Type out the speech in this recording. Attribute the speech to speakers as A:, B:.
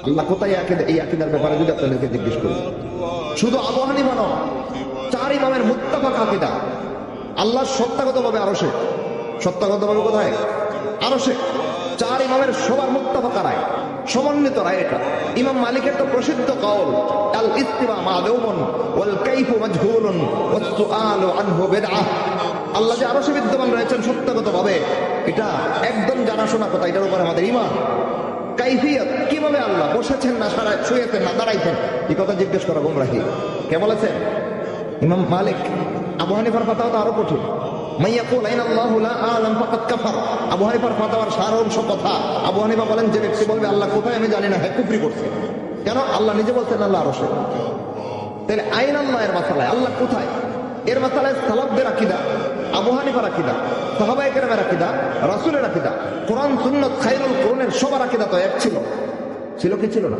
A: আল্লাহ কোথায় এই আকীদার ব্যাপারে যদি আপনাদেরকে জিজ্ঞেস করি, শুধু আবু হানিফা নয়, 4 ইমামের মুত্তাফাক আকীদা আল্লাহর সত্তাগতভাবে আরশে, সত্তাগতভাবে কোথায়? আরশে। 4 ইমামের সবার মুত্তাফাক রায়, সমন্বিত রায় এটা। ইমাম মালিকের তো প্রসিদ্ধ কওল, আল ইস্তিওয়া মা'লুমুন ওয়াল কাইফু মাজহুলুন ওয়াস সুআলু আনহু বিদআহ। আল্লাহ যে আরশে বিদ্যমান রয়েছেন সত্তাগতভাবে, এটা একদম জানাশোনা কথা, এটার উপর আমাদের ঈমান। কাইফিয়ত, কিভাবে আল্লাহ বসেছেন না শুয়েছেন না দাঁড়াইছেন, এই কথা জিজ্ঞেস করা গোমরাহি। কে বলেছেন? ইমাম মালিক। আবু হানিফার ফাতাওয়া তো আরো কঠিন। মাইয়াকুল আইনাল্লাহু লা আ'লাম ফাকাদ কাফার। আবু হানিফার ফাতাওয়ার সারাংশ কথা, আবু হানিফা বলেন যে ব্যক্তি বলবে আল্লাহ কোথায় আমি জানি না, হ্যাঁ কুফরি করছে। কেন? আল্লাহ নিজে বলছেন আল্লাহ আরশে। তাহলে আইনাল্লাহ এর মাসালায় আল্লাহ কোথায়, এর মাসালায় সালাফদের আকীদা, আবু হানিফার আকীদা, সাহাবায়ে কেরামের আকীদা, রাসূলের আকীদা, কোরআন সুন্নাত খায়রুল কুরআনের সবার আকীদা তো এক ছিল। ছিল কি ছিল না?